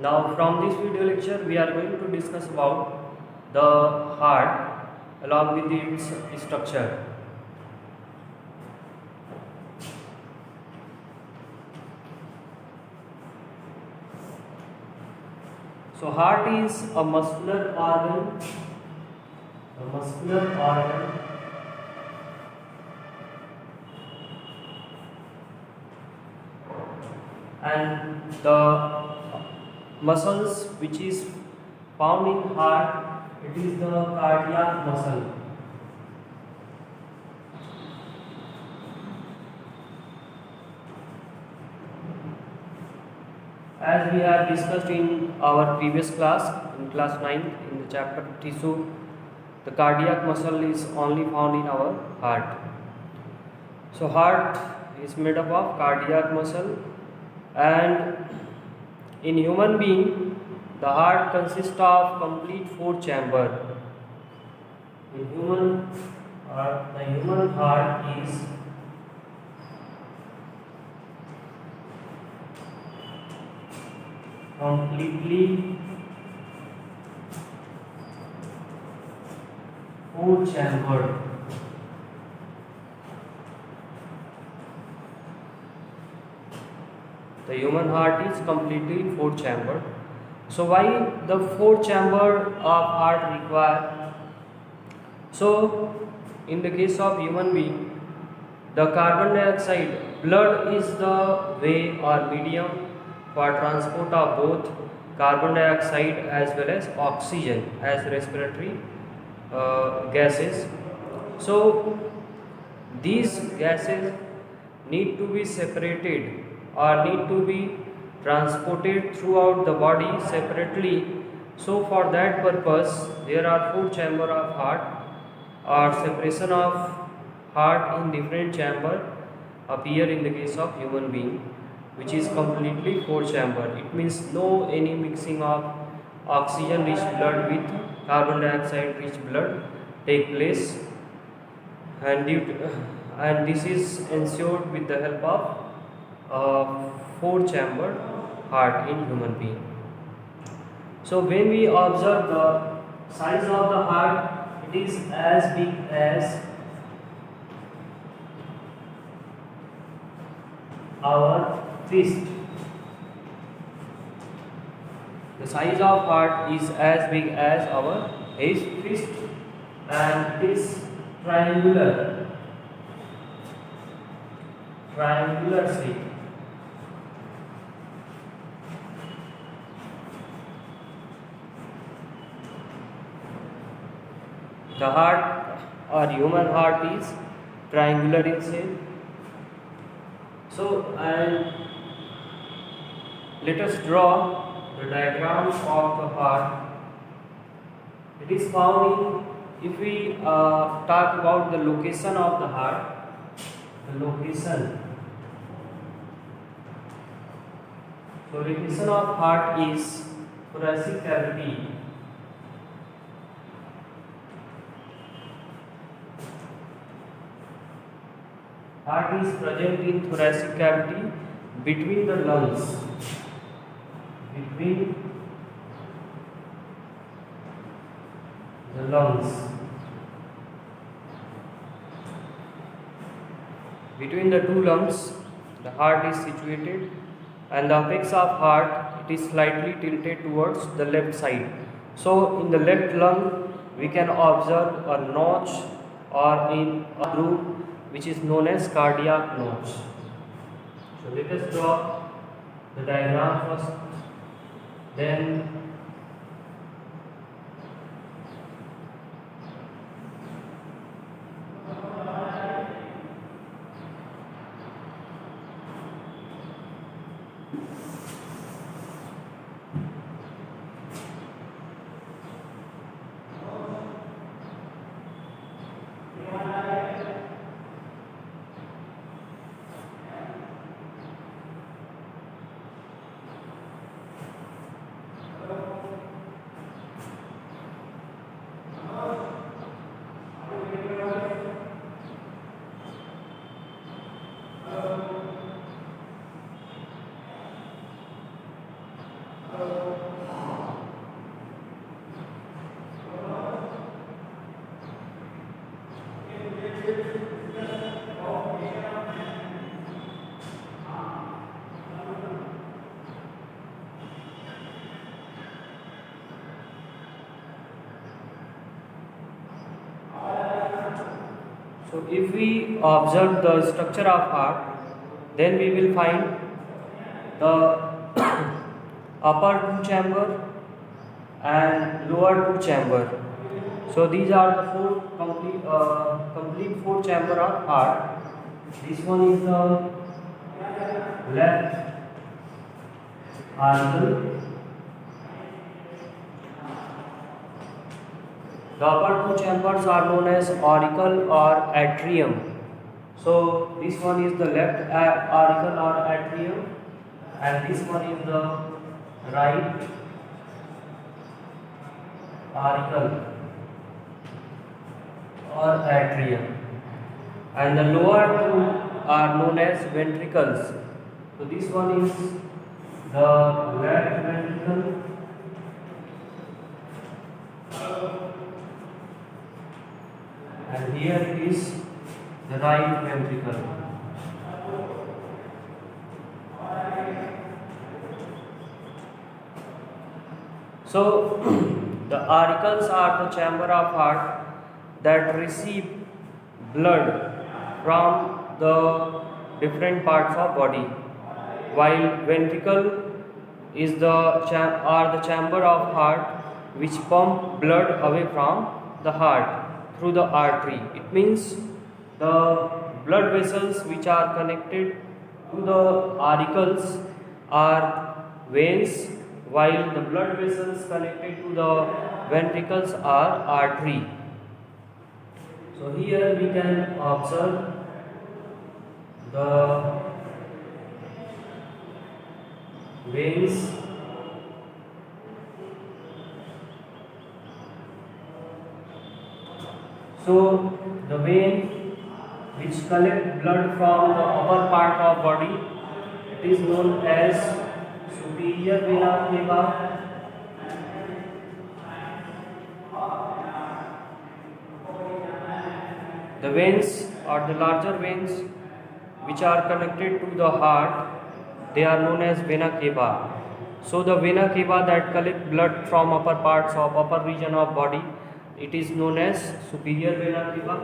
Now from this video lecture we are going to discuss about the heart along with its structure. So heart is a muscular organ, and the muscles which is found in heart, it is the cardiac muscle. As we have discussed in our previous class, in class 9, in the chapter tissue, the cardiac muscle is only found in our heart. So heart is made up of cardiac muscle, and in human being the heart consists of complete four chamber. In human heart, the human heart is completely four chambered. The human heart is completely four chambered. So why the four chamber of heart required? So in the case of human being, the carbon dioxide, blood is the way or medium for transport of both carbon dioxide as well as oxygen as respiratory gases. So these gases need to be separated or need to be transported throughout the body separately. So for that purpose there are four chamber of heart, or separation of heart in different chamber appear in the case of human being, which is completely four chamber. It means no any mixing of oxygen rich blood with carbon dioxide rich blood take place, and and this is ensured with the help of four chamber heart in human being. So when we observe the size of the heart, it is as big as our fist. The size of heart is as big as our fist, and it is triangular shape. The heart or human heart is triangular in shape. So, and let us draw the diagram of the heart. It is found in, if we talk about the location of the heart, the location. So, location of heart is thoracic cavity. Heart is present in thoracic cavity between the lungs. Between the lungs. Between the two lungs, the heart is situated, and the apex of heart, it is slightly tilted towards the left side. So in the left lung we can observe a notch or in a groove which is known as cardiac notch. So let us draw the diagram first, then So if we observe the structure of heart, then we will find the upper two chamber and lower two chamber. So these are the four complete four chamber of heart. This one is the left auricle. The upper two chambers are known as auricle or atrium. So this one is the left auricle or atrium, and this one is the right auricle or atrium, and the lower two are known as ventricles. So this one is the left ventricle and here it is the right ventricle. So the auricles are the chamber of heart that receive blood from the different parts of body, while ventricle is the chamber of heart which pump blood away from the heart through the artery. It means the blood vessels which are connected to the auricles are veins, while the blood vessels connected to the ventricles are artery. So here we can observe the veins. So the vein which collect blood from the upper part of body, it is known as superior vena cava, the veins or the larger veins which are connected to the heart, they are known as vena cava. So the vena cava that collect blood from upper parts of upper region of body, it is known as superior vena cava,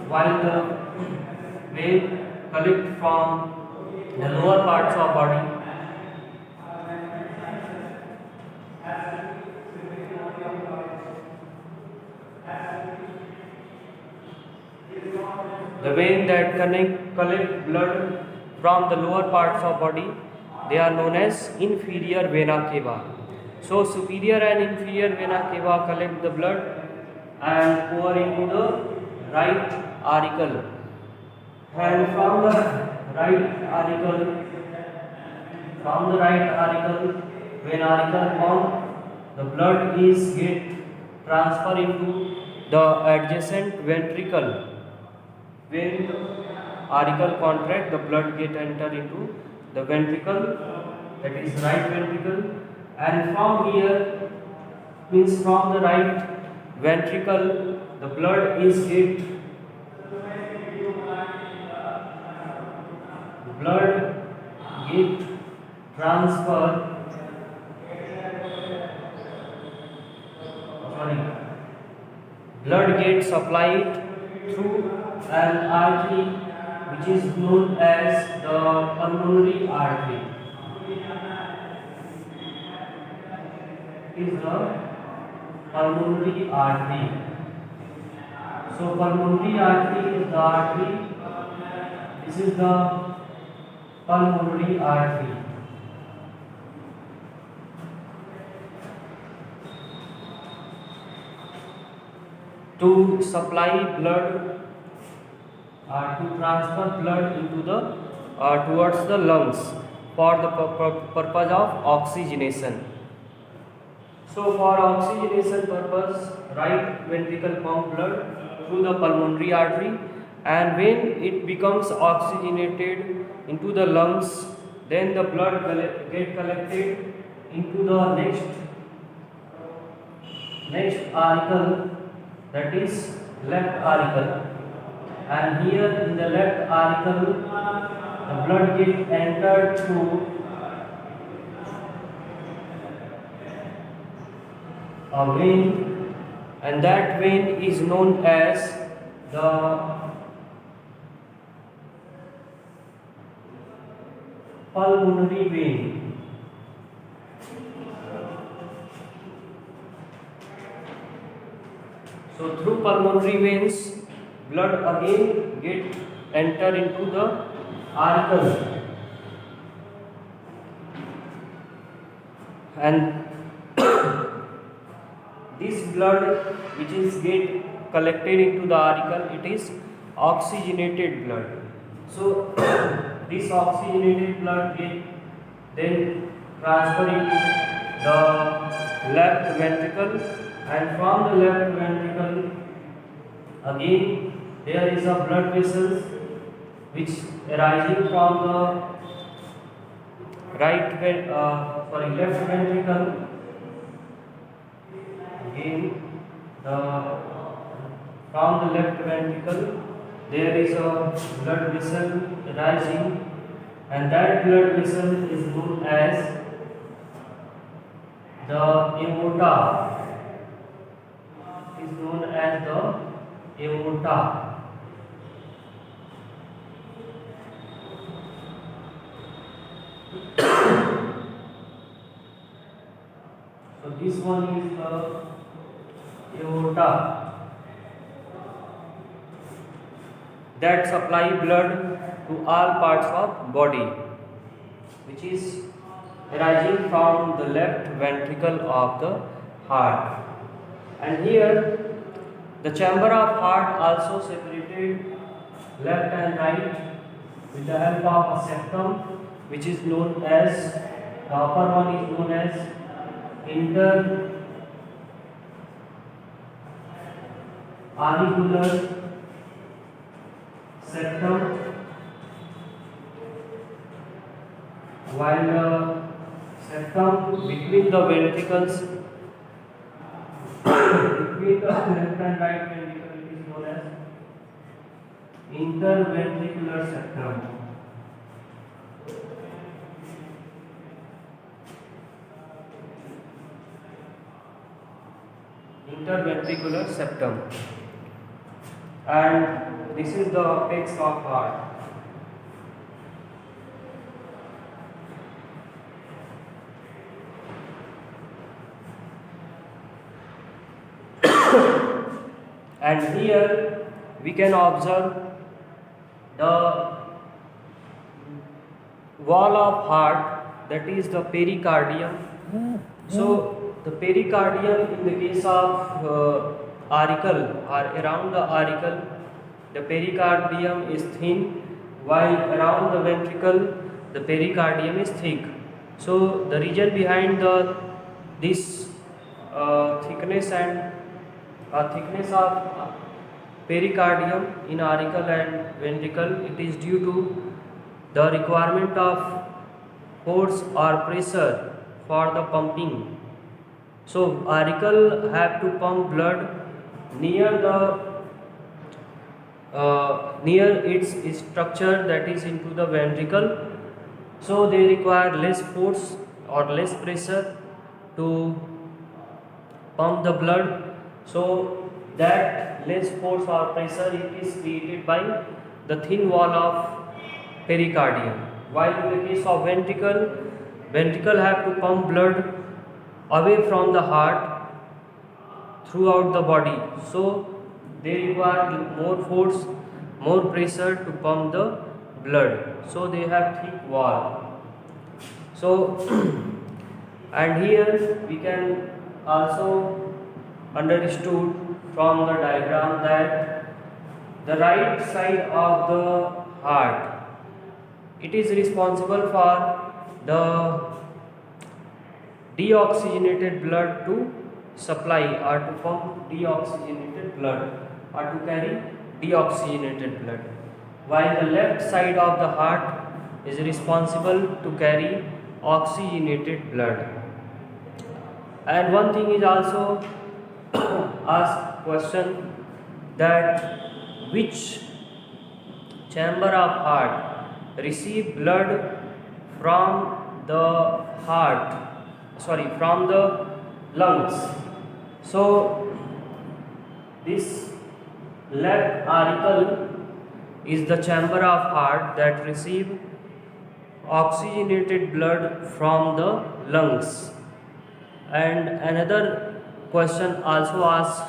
while the vein collect from the lower parts of body, the vein that collect blood from the lower parts of body, they are known as inferior vena cava. So superior and inferior vena cava collect the blood and pour into the right auricle, and from the right auricle, when auricle pump, the blood is get transfer into the adjacent ventricle. When the auricle contract, the blood get enter into the ventricle, that is right ventricle, and from here means from the right ventricle the blood is get transfer blood gets supplied through an artery which is known as the pulmonary artery. Is the pulmonary artery. So pulmonary artery is the artery. This is the pulmonary artery. To supply blood to transfer blood into the towards the lungs for the purpose of oxygenation. So for oxygenation purpose, right ventricle pump blood through the pulmonary artery, and when it becomes oxygenated into the lungs, then the blood get collected into the next auricle, that is left auricle, and here in the left auricle the blood get entered through a vein, and that vein is known as the pulmonary vein. So through pulmonary veins, blood again get enter into the auricle, and this blood which is get collected into the auricle, it is oxygenated blood. So this oxygenated blood get then transfer into the left ventricle, and from the left ventricle again there is a blood vessels which arising from the left ventricle. Again the from the left ventricle there is a blood vessel arising, and that blood vessel is known as the aorta. Is known as the aorta. So this one is the aorta that supply blood to all parts of body, which is arising from the left ventricle of the heart. And here the chamber of heart also separated left and right with the help of a septum, which is known as, the upper one is known as interauricular septum, while the septum between the ventricles between the left and right ventricle, it is known as interventricular septum. Interventricular septum, and this is the apex of heart. And here we can observe the wall of heart, that is the pericardium. So the pericardium in the case of auricle or around the auricle, the pericardium is thin, while around the ventricle the pericardium is thick. So the region behind this thickness of pericardium in auricle and ventricle, it is due to the requirement of force or pressure for the pumping. So auricle have to pump blood near its structure, that is into the ventricle. So they require less force or less pressure to pump the blood. So that less force or pressure it is created by the thin wall of pericardium. While in the case of ventricle have to pump blood away from the heart throughout the body. So they require more force, more pressure to pump the blood. So they have thick wall. So and here we can also understood from the diagram that the right side of the heart, it is responsible for the deoxygenated blood to supply or to pump deoxygenated blood or to carry deoxygenated blood, while the left side of the heart is responsible to carry oxygenated blood. And one thing is also asked question that which chamber of heart receive blood from the from the lungs. So this left auricle is the chamber of heart that receive oxygenated blood from the lungs. And another question also asks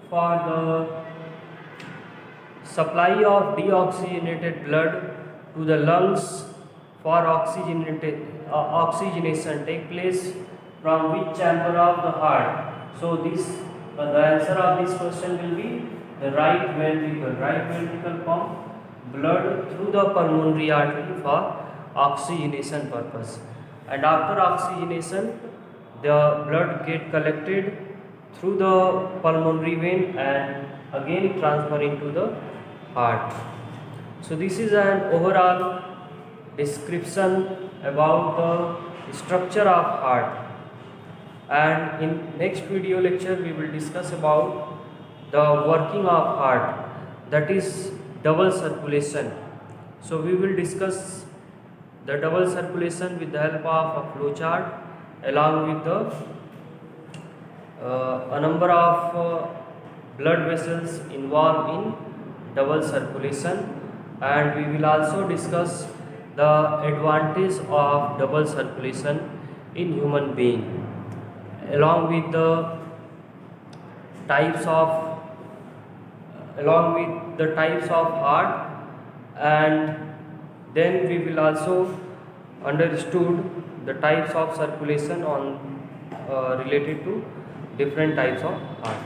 for the supply of deoxygenated blood to the lungs for oxygenation take place from which chamber of the heart? So this the answer of this question will be the right ventricle. Right ventricle pump blood through the pulmonary artery for oxygenation purpose. And after oxygenation, the blood get collected through the pulmonary vein and again transfer into the heart. So this is an overall description about the structure of heart, and in next video lecture we will discuss about the working of heart, that is double circulation. So we will discuss the double circulation with the help of a flow chart along with the a number of blood vessels involved in double circulation, and we will also discuss the advantage of double circulation in human being along with the types of heart, and then we will also understood the types of circulation on related to different types of heart.